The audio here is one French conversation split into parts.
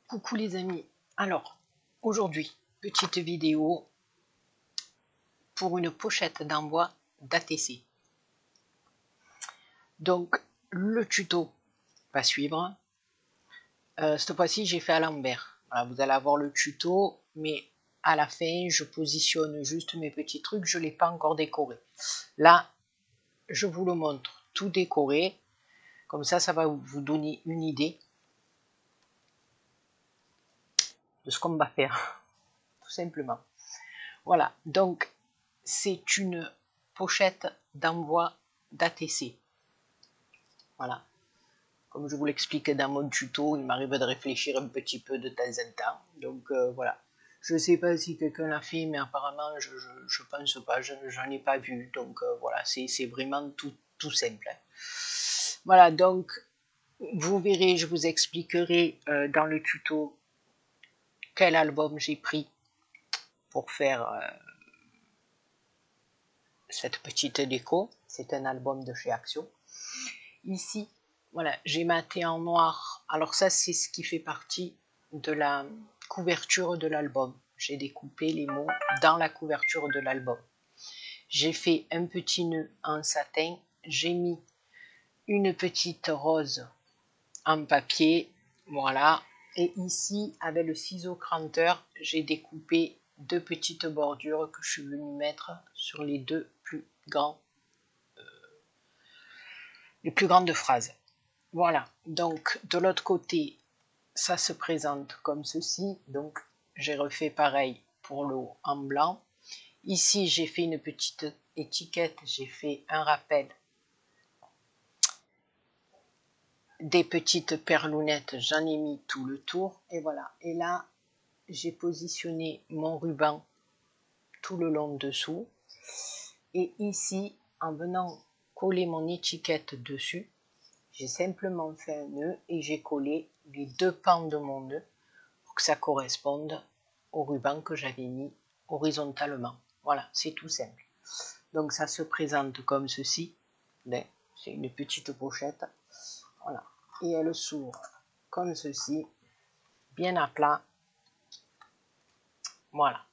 Coucou les amis, alors aujourd'hui, petite vidéo pour une pochette d'envoi d'ATC. Donc le tuto va suivre. Cette fois-ci j'ai fait à l'envers. Voilà, vous allez avoir le tuto, mais à la fin je positionne juste mes petits trucs, je ne l'ai pas encore décoré. Là, je vous le montre tout décoré, comme ça va vous donner une idée de ce qu'on va faire, tout simplement. Voilà, donc c'est une pochette d'envoi d'ATC. Voilà, comme je vous l'expliquais dans mon tuto, il m'arrive de réfléchir un petit peu de temps en temps. Donc voilà, je ne sais pas si quelqu'un l'a fait, mais apparemment je pense pas, j'en ai pas vu. Donc voilà, c'est vraiment tout simple. Voilà, donc vous verrez, je vous expliquerai dans le tuto quel album j'ai pris pour faire cette petite déco. C'est un album de chez Action. Ici, voilà, j'ai maté en noir. Alors ça, c'est ce qui fait partie de la couverture de l'album. J'ai découpé les mots dans la couverture de l'album. J'ai fait un petit nœud en satin. J'ai mis une petite rose en papier. Voilà. Et ici, avec le ciseau cranteur, j'ai découpé deux petites bordures que je suis venue mettre sur les les plus grandes phrases. Voilà, donc de l'autre côté, ça se présente comme ceci. Donc j'ai refait pareil pour le haut en blanc. Ici, j'ai fait une petite étiquette, j'ai fait un rappel. Des petites perlounettes, j'en ai mis tout le tour. Et voilà, et là, j'ai positionné mon ruban tout le long dessous. Et ici, en venant coller mon étiquette dessus, j'ai simplement fait un nœud et j'ai collé les deux pans de mon nœud pour que ça corresponde au ruban que j'avais mis horizontalement. Voilà, c'est tout simple. Donc ça se présente comme ceci. C'est une petite pochette. Voilà. Et elle s'ouvre comme ceci, bien à plat. Voilà.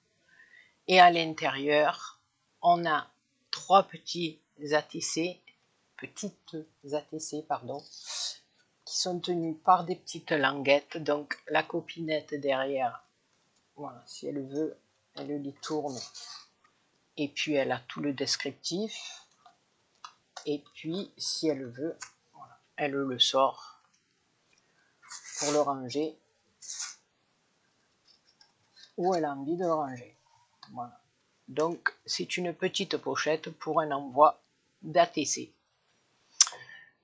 Et à l'intérieur, on a trois petites ATC, qui sont tenues par des petites languettes. Donc la copinette derrière, voilà, si elle veut, elle les tourne. Et puis elle a tout le descriptif. Et puis si elle veut, voilà, elle le sort pour le ranger. Ou elle a envie de le ranger. Voilà. Donc c'est une petite pochette pour un envoi d'ATC.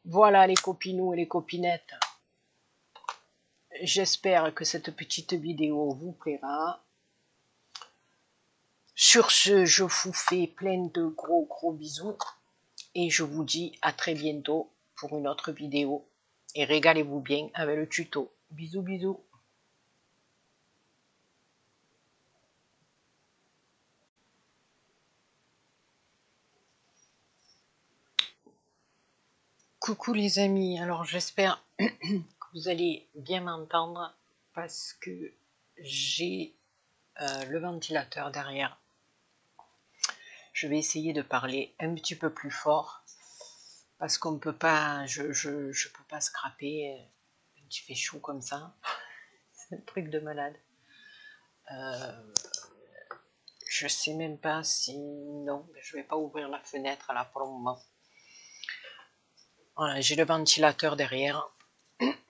Voilà les copinous et les copinettes. J'espère que cette petite vidéo vous plaira. Sur ce, je vous fais plein de gros bisous. Et je vous dis à très bientôt pour une autre vidéo. Et régalez-vous bien avec le tuto. Bisous bisous. Coucou les amis, alors j'espère que vous allez bien m'entendre parce que j'ai le ventilateur derrière. Je vais essayer de parler un petit peu plus fort parce qu'on peut pas, je peux pas scraper quand il fait chaud comme ça. C'est un truc de malade. Je sais même pas si... Non, je vais pas ouvrir la fenêtre là pour le moment. Voilà, j'ai le ventilateur derrière.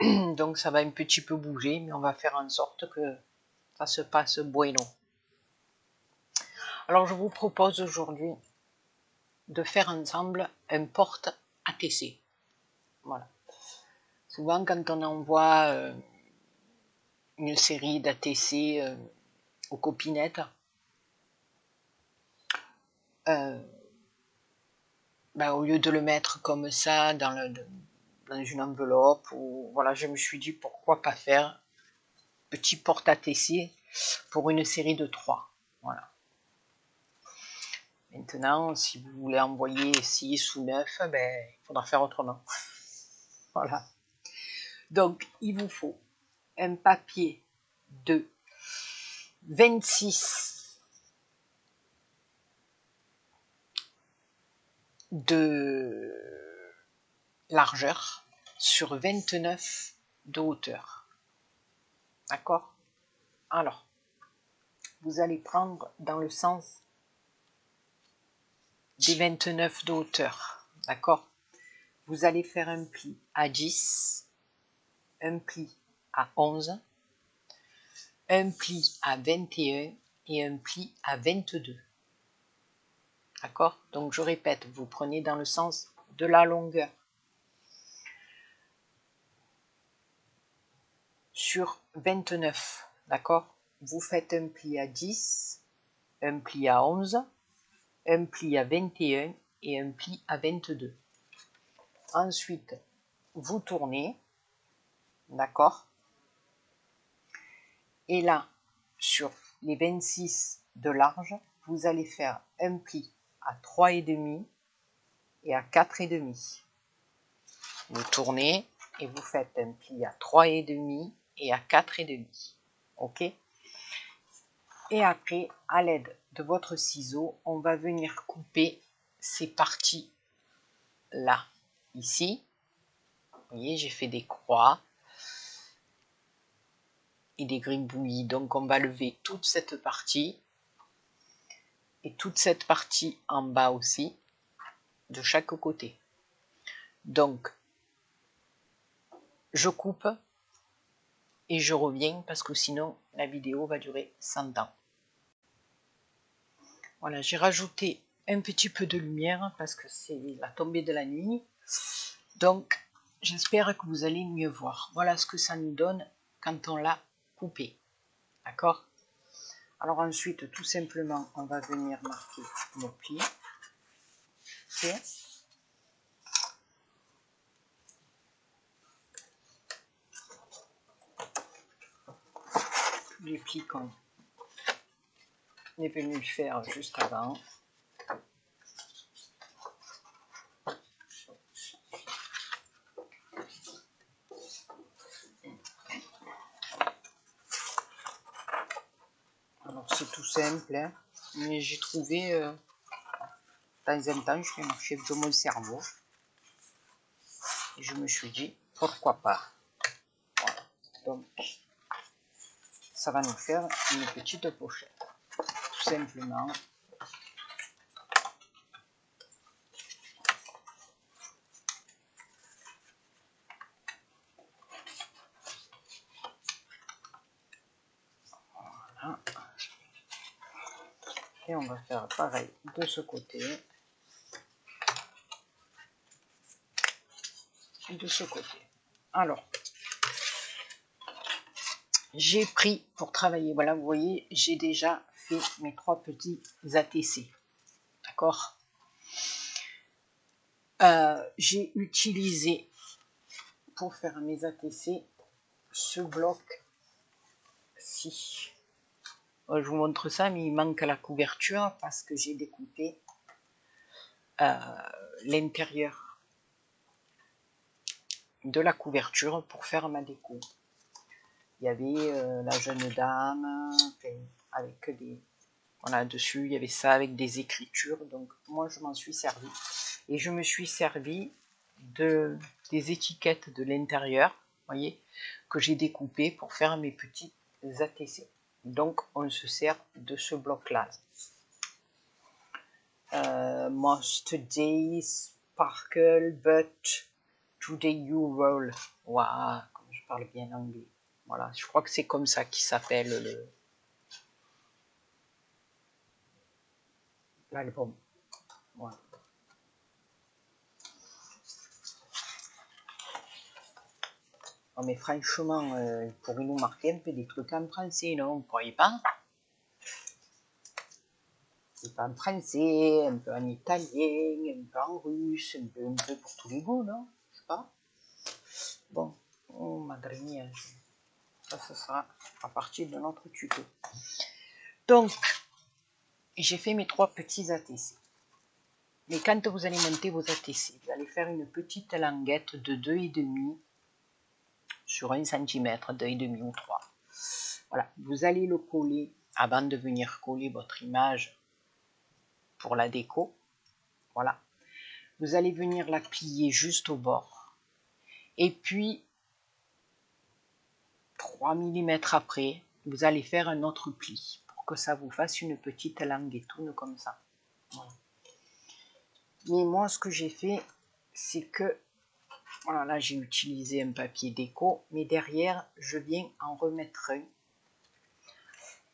Donc ça va un petit peu bouger, mais on va faire en sorte que ça se passe bueno. Alors je vous propose aujourd'hui de faire ensemble un porte ATC. Voilà. Souvent quand on envoie une série d'ATC aux copinettes, au lieu de le mettre comme ça dans une enveloppe, ou voilà, je me suis dit pourquoi pas faire petit porte ATC pour une série de 3. Voilà. Maintenant, si vous voulez envoyer 6 ou 9, il faudra faire autrement. Voilà. Donc, il vous faut un papier de 26 de largeur sur 29 de hauteur. D'accord? Alors, vous allez prendre dans le sens des 29 de hauteur. D'accord? Vous allez faire un pli à 10, un pli à 11, un pli à 21 et un pli à 22. D'accord? Donc je répète, vous prenez dans le sens de la longueur. Sur 29, d'accord? Vous faites un pli à 10, un pli à 11, un pli à 21 et un pli à 22. Ensuite, vous tournez, d'accord? Et là, sur les 26 de large, vous allez faire un pli à 3,5 et à 4,5. Vous tournez et vous faites un pli à 3,5 et à 4,5. Ok? Et après, à l'aide de votre ciseau, on va venir couper ces parties-là. Ici, vous voyez, j'ai fait des croix et des gribouillis. Donc, on va lever toute cette partie et toute cette partie en bas aussi, de chaque côté. Donc, je coupe et je reviens parce que sinon, la vidéo va durer 100 ans. Voilà, j'ai rajouté un petit peu de lumière parce que c'est la tombée de la nuit. Donc, j'espère que vous allez mieux voir. Voilà ce que ça nous donne quand on l'a coupé. D'accord? Alors ensuite, tout simplement, on va venir marquer nos plis. Okay. Les plis qu'on est venu faire juste avant. Alors c'est tout simple, hein, mais j'ai trouvé, de temps en temps, je fais marcher de mon cerveau. Et je me suis dit, pourquoi pas. Voilà. Donc, ça va nous faire une petite pochette. Tout simplement. Voilà. Et on va faire pareil de ce côté. Et de ce côté. Alors, j'ai pris pour travailler, voilà, vous voyez, j'ai déjà fait mes 3 petits ATC. D'accord? J'ai utilisé pour faire mes ATC ce bloc-ci. Je vous montre ça, mais il manque la couverture parce que j'ai découpé l'intérieur de la couverture pour faire ma déco. Il y avait la jeune dame, avec des... Voilà, dessus, il y avait ça avec des écritures. Donc, moi, je m'en suis servi. Et je me suis servi des étiquettes de l'intérieur, voyez, que j'ai découpées pour faire mes petits ATC. Donc, on se sert de ce bloc-là. Most days sparkle, but today you roll. Waouh, comme je parle bien anglais. Voilà, je crois que c'est comme ça qu'il s'appelle l'album. Voilà. Oh, mais franchement, il pourrait nous marquer un peu des trucs en français, non? Vous ne croyez pas? Un peu en français, un peu en italien, un peu en russe, un peu pour tous les goûts, non? Je sais pas. Bon, oh, madre mia, ça sera à partir de notre tuto. Donc, j'ai fait mes 3 petits ATC. Mais quand vous allez monter vos ATC, vous allez faire une petite languette de 2,5 sur 1 cm, 2,5 ou 3. Voilà, vous allez le coller avant de venir coller votre image pour la déco. Voilà, vous allez venir la plier juste au bord. Et puis, 3 mm après, vous allez faire un autre pli pour que ça vous fasse une petite languetoune comme ça. Voilà. Mais moi, ce que j'ai fait, c'est que, voilà, là j'ai utilisé un papier déco, mais derrière, je viens en remettre un.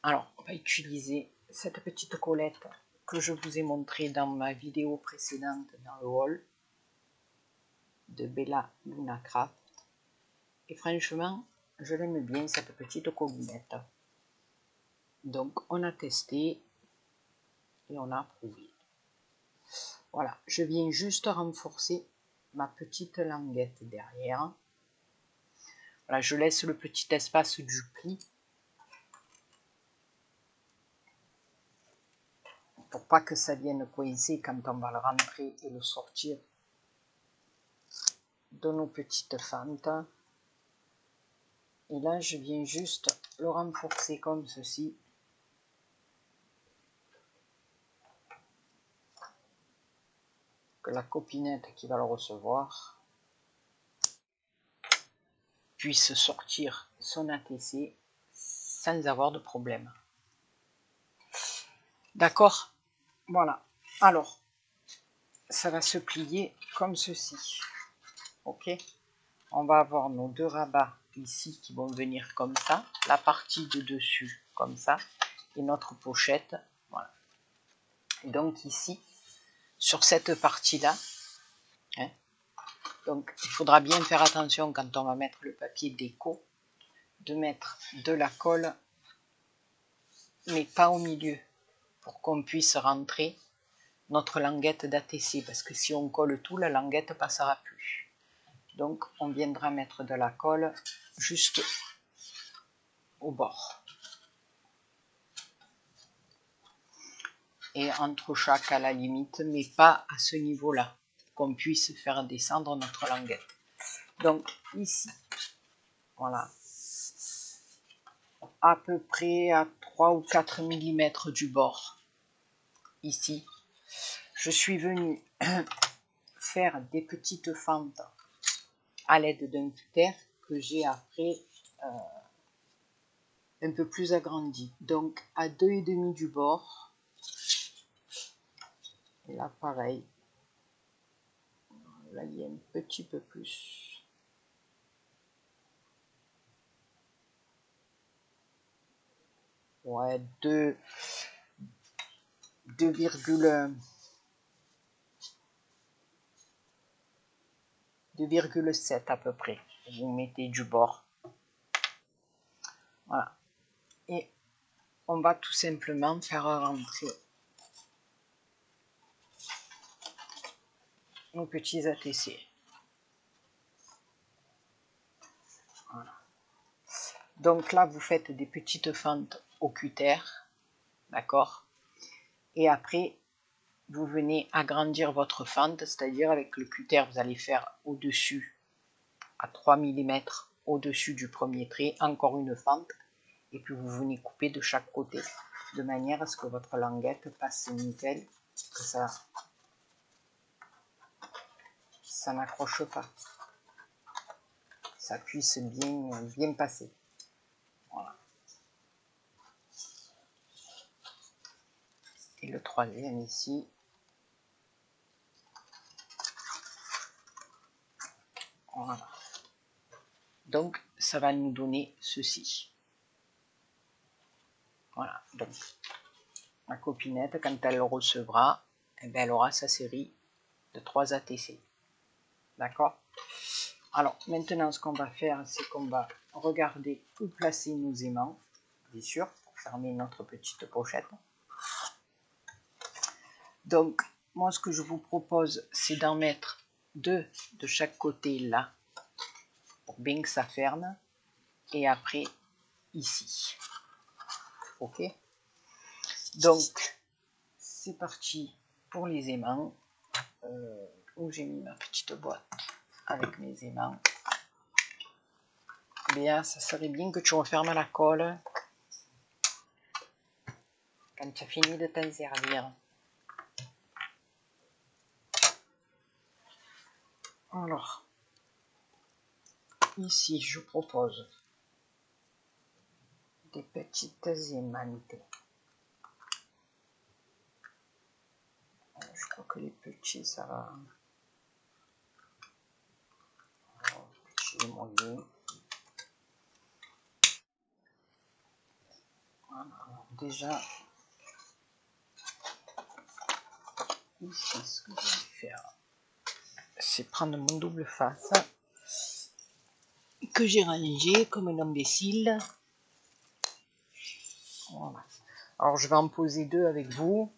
Alors, on va utiliser cette petite collette que je vous ai montrée dans ma vidéo précédente dans le haul de Bella Luna Craft. Et franchement, je l'aime bien cette petite collinette. Donc, on a testé et on a approuvé. Voilà, je viens juste renforcer ma petite languette derrière. Voilà, je laisse le petit espace du pli pour pas que ça vienne coincer quand on va le rentrer et le sortir de nos petites fentes. Et là, je viens juste le renforcer comme ceci. Que la copinette qui va le recevoir puisse sortir son ATC sans avoir de problème. D'accord? Voilà. Alors, ça va se plier comme ceci. Ok? On va avoir nos deux rabats ici qui vont venir comme ça, la partie de dessus comme ça, et notre pochette. Voilà. Et donc ici, sur cette partie-là, hein, donc il faudra bien faire attention quand on va mettre le papier déco, de mettre de la colle, mais pas au milieu, pour qu'on puisse rentrer notre languette d'ATC, parce que si on colle tout, la languette passera plus. Donc on viendra mettre de la colle juste au bord. Et entre chaque à la limite, mais pas à ce niveau-là, qu'on puisse faire descendre notre languette. Donc ici, voilà, à peu près à 3 ou 4 mm du bord, ici, je suis venue faire des petites fentes à l'aide d'un cutter que j'ai après un peu plus agrandi. Donc à 2,5 du bord, et là pareil, là il y a un petit peu plus. Ouais, 2,7 à peu près. Vous mettez du bord. Voilà. Et on va tout simplement faire rentrer nos petits ATC. Voilà. Donc là, vous faites des petites fentes au cutter. D'accord? Et après, vous venez agrandir votre fente, c'est-à-dire avec le cutter, vous allez faire au-dessus, à 3 mm, au-dessus du premier trait, encore une fente, et puis vous venez couper de chaque côté, de manière à ce que votre languette passe nickel, que ça n'accroche pas, ça puisse bien passer. Voilà. Et le troisième ici. Voilà. Donc, ça va nous donner ceci. Voilà. Donc, ma copinette, quand elle le recevra, eh bien, elle aura sa série de 3 ATC. D'accord? Alors, maintenant, ce qu'on va faire, c'est qu'on va regarder où placer nos aimants, bien sûr, pour fermer notre petite pochette. Donc, moi, ce que je vous propose, c'est d'en mettre 2 de chaque côté là, pour bien que ça ferme, et après, ici. Ok? Donc, c'est parti pour les aimants. Où j'ai mis ma petite boîte avec mes aimants. Bien, ça serait bien que tu refermes la colle. quand tu as fini de t'en servir. Alors, ici, je propose des petites aimantées. Je crois que les petits, ça va. Alors, petit moyen. Voilà. Alors, déjà, ici, ce que je vais faire, c'est prendre mon double face que j'ai rangé comme un imbécile. Voilà. Alors, je vais en poser 2 avec vous.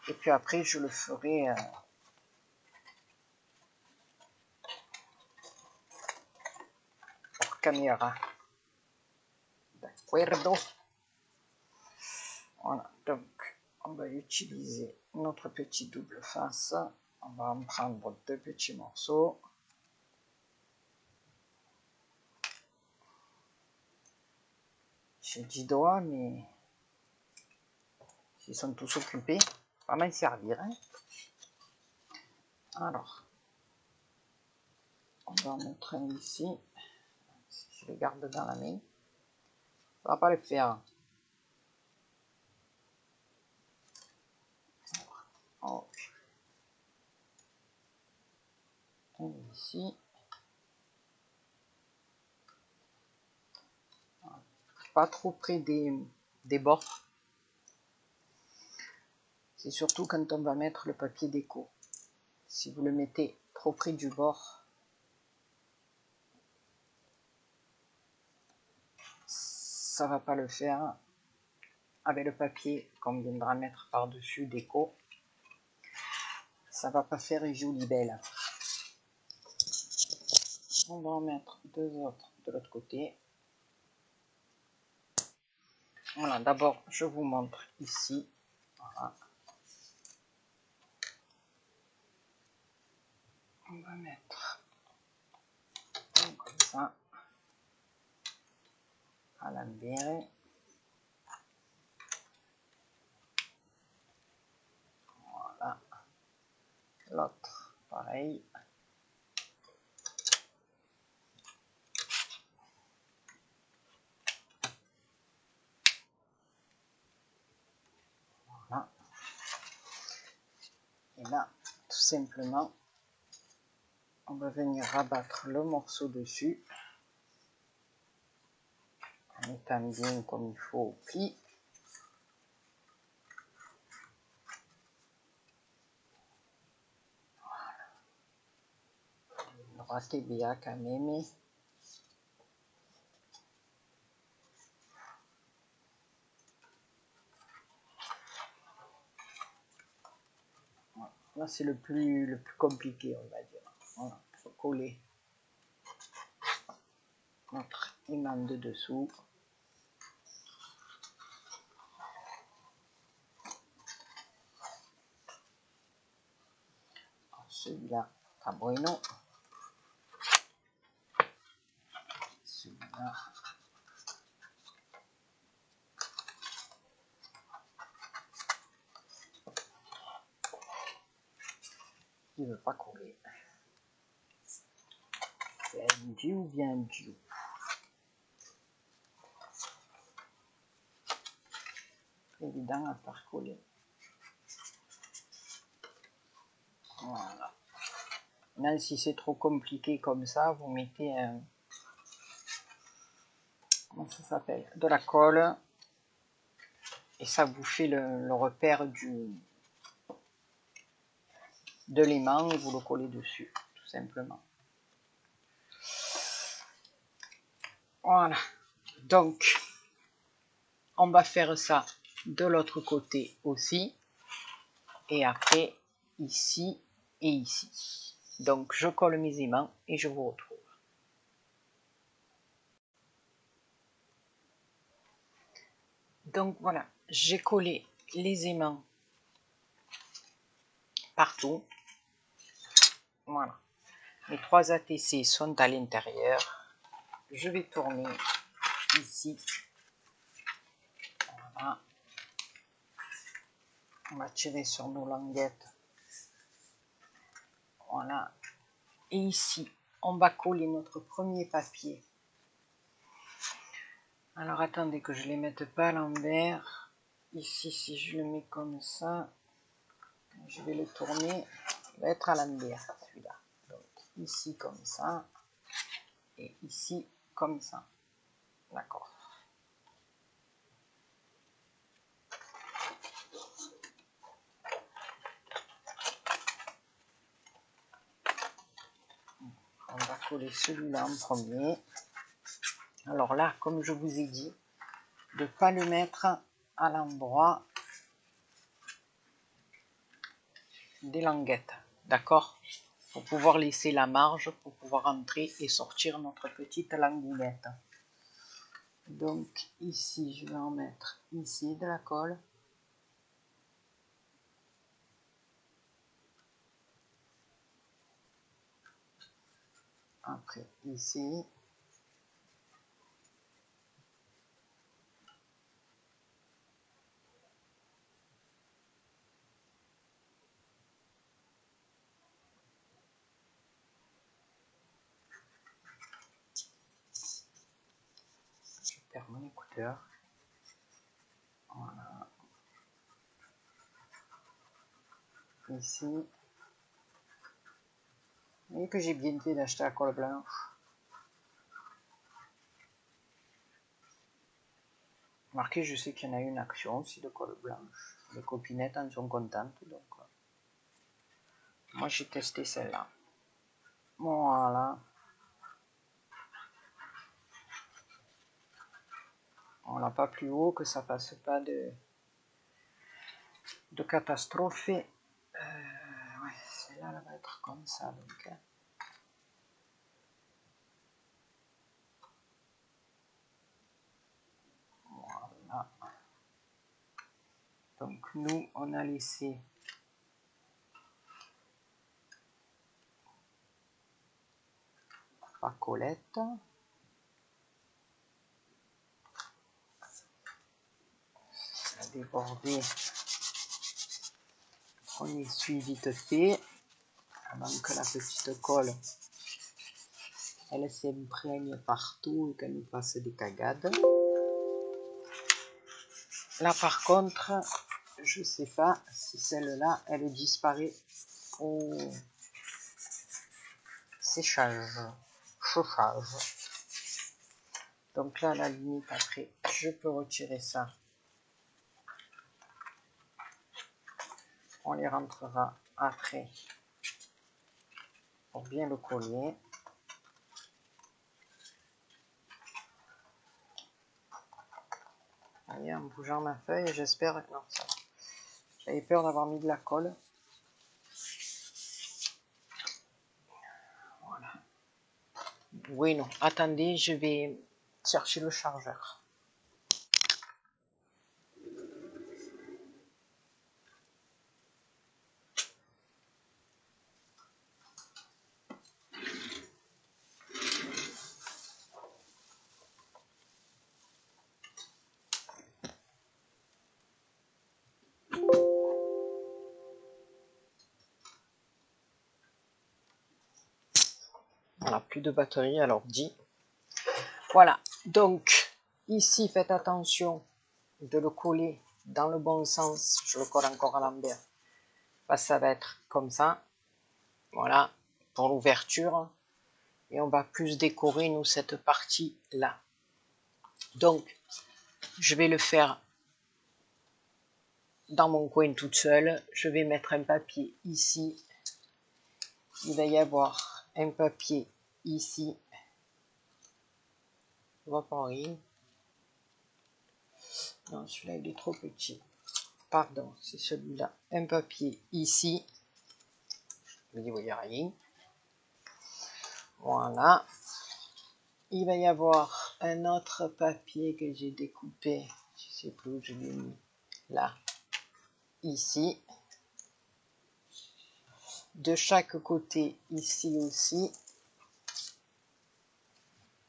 Et puis après, je le ferai hors caméra. D'accordo. Voilà, donc on va utiliser notre petit double face. On va en prendre 2 petits morceaux. J'ai 10 doigts, mais s'ils sont tous occupés, on va m'en servir. Hein. Alors, on va en mettre un ici. Si je le garde dans la main, ça va pas le faire. Oh. Un ici. Pas trop près des bords. C'est surtout quand on va mettre le papier déco. Si vous le mettez trop près du bord, ça va pas le faire. Avec le papier qu'on viendra mettre par-dessus déco, ça va pas faire une jolie belle. On va en mettre 2 autres de l'autre côté. Voilà, d'abord je vous montre ici. Voilà. On va mettre comme ça à l'envers. Voilà. L'autre, pareil. Voilà. Et là, tout simplement, on va venir rabattre le morceau dessus. En mettant bien comme il faut au pli. Raquer bien quand même. Là, c'est le plus compliqué, on va dire. Voilà, il faut coller notre aimant de dessous. Celui-là, à Bruno. Celui-là. Il ne veut pas coller. C'est un dieu ou bien un dieu? Évident à faire coller. Voilà. Maintenant, si c'est trop compliqué comme ça, vous mettez un... Comment ça s'appelle? De la colle. Et ça vous fait le repère de l'aimant et vous le collez dessus, tout simplement. Voilà. Donc, on va faire ça de l'autre côté aussi. Et après, ici et ici. Donc, je colle mes aimants et je vous retrouve. Donc, voilà, j'ai collé les aimants partout. Voilà. Mes 3 ATC sont à l'intérieur. Je vais tourner ici. Voilà. On va tirer sur nos languettes. Voilà. Et ici, on va coller notre premier papier. Alors attendez que je ne les mette pas à l'envers. Ici, si je le mets comme ça, je vais le tourner. Il va être à l'envers, celui-là. Donc ici comme ça. Et ici comme ça. D'accord. On va coller celui-là en premier. Alors là, comme je vous ai dit, de ne pas le mettre à l'endroit des languettes. D'accord? Pour pouvoir laisser la marge, pour pouvoir entrer et sortir notre petite languinette. Donc ici, je vais en mettre ici de la colle. Après ici. Je perds mon écouteur. Voilà. Ici. Vous voyez que j'ai bien fait d'acheter la colle blanche. Remarquez, je sais qu'il y en a une action aussi de colle blanche. Les copinettes en sont contentes. Donc, moi, j'ai testé celle-là. Voilà. On l'a pas plus haut, que ça fasse pas de catastrophe. Ouais, celle-là, elle va être comme ça. Donc, voilà. Donc nous, on a laissé la collette. Ça a débordé. On essuie vite fait avant que la petite colle elle s'imprègne partout et qu'elle nous fasse des cagades. Là par contre, je sais pas si celle-là elle disparaît au séchage, chauffage. Donc là, à la limite, après, je peux retirer ça. On les rentrera après pour bien le coller. Voyez, en bougeant ma feuille, j'espère... Non, ça va. J'avais peur d'avoir mis de la colle. Voilà. Oui, non. Attendez, je vais chercher le chargeur. Voilà, plus de batterie, alors dit. Voilà, donc ici, faites attention de le coller dans le bon sens. Je le colle encore à l'envers. Ça va être comme ça. Voilà, pour l'ouverture. Et on va plus décorer, nous, cette partie-là. Donc, je vais le faire dans mon coin toute seule. Je vais mettre un papier ici. Il va y avoir un papier ici. On va pas rire. Non, celui-là, il est trop petit. Pardon, c'est celui-là. Un papier ici. Vous n'y voyez rien. Voilà. Il va y avoir un autre papier que j'ai découpé. Je sais plus où je l'ai mis. Là. Ici. De chaque côté, ici aussi.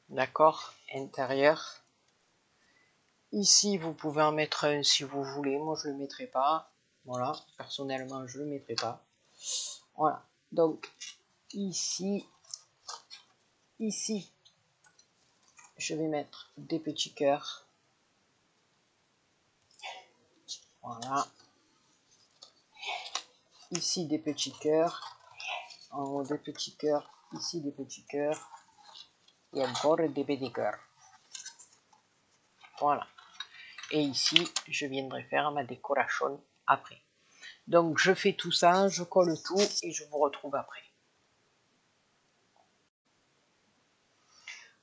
D'accord? Intérieur. Ici, vous pouvez en mettre un si vous voulez. Moi, je ne le mettrai pas. Voilà, personnellement, je ne le mettrai pas. Voilà, donc ici, je vais mettre des petits cœurs. Voilà. Ici, des petits cœurs. En haut, des petits cœurs. Ici, des petits cœurs. Et encore des petits cœurs. Voilà. Et ici, je viendrai faire ma décoration après. Donc, je fais tout ça, je colle tout et je vous retrouve après.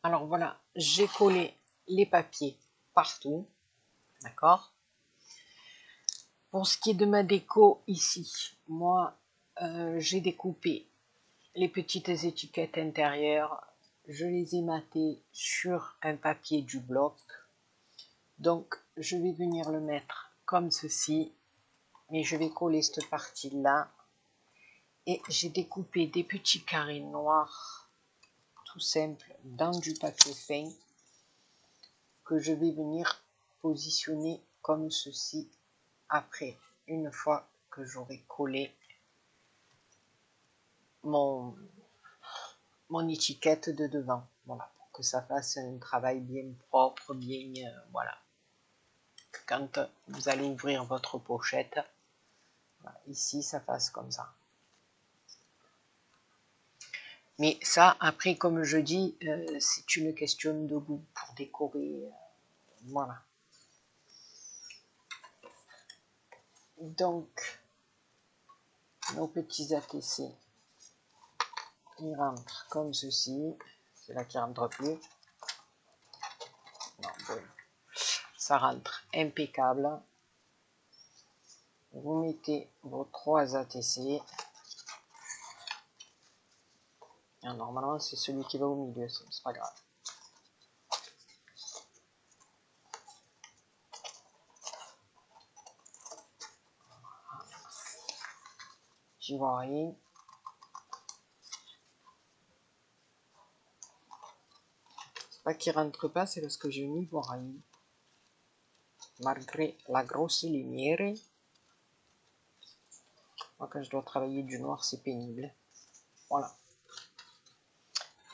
Alors voilà, j'ai collé les papiers partout. D'accord? Pour ce qui est de ma déco ici, moi, j'ai découpé les petites étiquettes intérieures. Je les ai matées sur un papier du bloc. Donc, je vais venir le mettre comme ceci. Mais je vais coller cette partie-là. Et j'ai découpé des petits carrés noirs, tout simple, dans du papier fin, que je vais venir positionner comme ceci après, une fois que j'aurai collé mon étiquette de devant. Voilà, pour que ça fasse un travail bien propre, bien, voilà. Quand vous allez ouvrir votre pochette, voilà, ici, ça fasse comme ça. Mais ça, après, comme je dis, c'est une question de goût pour décorer. Voilà. Donc, nos petits ATC, ils rentrent comme ceci. C'est là qui rentre plus. Non, bon. Ça rentre impeccable. Vous mettez vos 3 ATC. Ah, normalement, c'est celui qui va au milieu, c'est pas grave. J'y vois rien. C'est pas qu'il rentre pas, c'est parce que je n'y vois rien. Malgré la grosse lumière. Moi, quand je dois travailler du noir, c'est pénible. Voilà.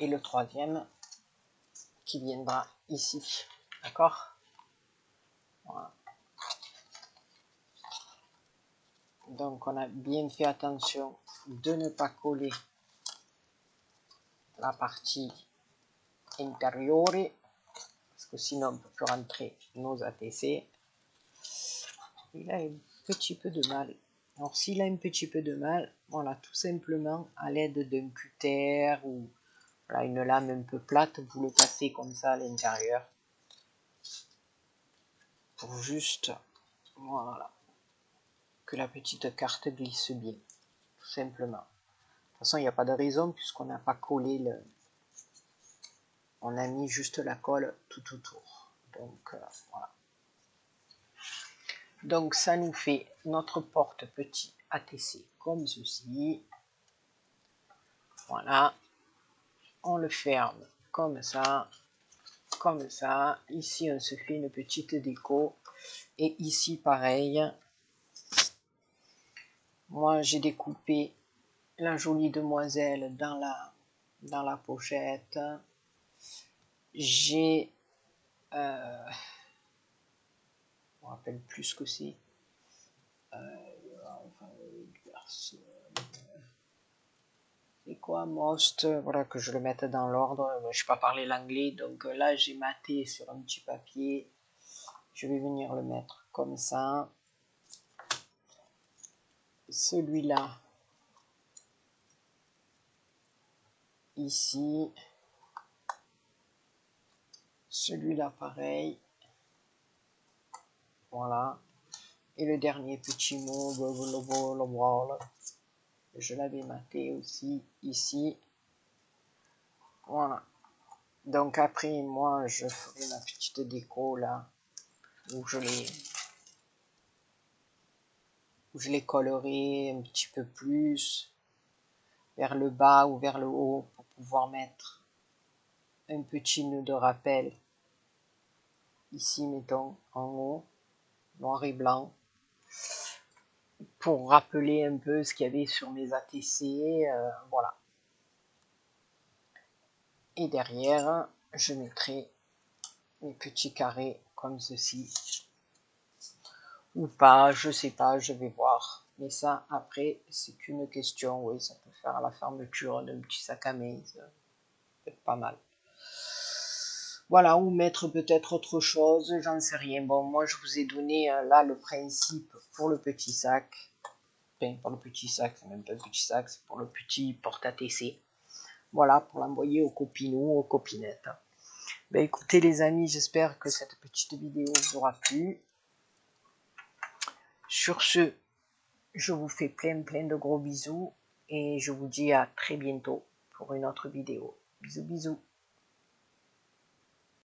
Et le troisième qui viendra ici. D'accord? Voilà. Donc, on a bien fait attention de ne pas coller la partie intérieure, parce que sinon, on ne peut plus rentrer nos ATC. Il a un petit peu de mal. Alors, s'il a un petit peu de mal, voilà, tout simplement, à l'aide d'un cutter ou voilà, une lame un peu plate, vous le passez comme ça à l'intérieur. Pour juste, voilà, que la petite carte glisse bien. Tout simplement. De toute façon, il n'y a pas de raison puisqu'on n'a pas collé le... On a mis juste la colle tout autour. Donc, voilà. Donc, ça nous fait notre porte petit ATC comme ceci. Voilà. On le ferme comme ça. Comme ça. Ici, on se fait une petite déco. Et ici, pareil. Moi, j'ai découpé la jolie demoiselle dans la pochette. J'ai... je me rappelle plus ce que c'est. C'est quoi most? Voilà, que je le mette dans l'ordre. Je ne sais pas parler l'anglais, donc là j'ai maté sur un petit papier. Je vais venir le mettre comme ça. Celui-là, ici. Celui-là, pareil. Voilà. Et le dernier petit mot, je l'avais maté aussi ici. Voilà. Donc après, moi, je ferai ma petite déco là, où je les collerai un petit peu plus vers le bas ou vers le haut pour pouvoir mettre un petit nœud de rappel. Ici, mettons en haut, noir et blanc. pour rappeler un peu ce qu'il y avait sur mes ATC, voilà. Et derrière, je mettrai mes petits carrés comme ceci. Ou pas, je sais pas, je vais voir. Mais ça, après, c'est qu'une question. Oui, ça peut faire à la fermeture d'un petit sac à main. Ça peut être pas mal. Voilà, ou mettre peut-être autre chose, j'en sais rien. Bon, moi, je vous ai donné là le principe pour le petit sac. Enfin, pour le petit sac, c'est même pas le petit sac, c'est pour le petit porte-ATC. Voilà, pour l'envoyer aux copinous, aux copinettes. Ben écoutez les amis, j'espère que cette petite vidéo vous aura plu. Sur ce, je vous fais plein de gros bisous et je vous dis à très bientôt pour une autre vidéo. Bisous bisous.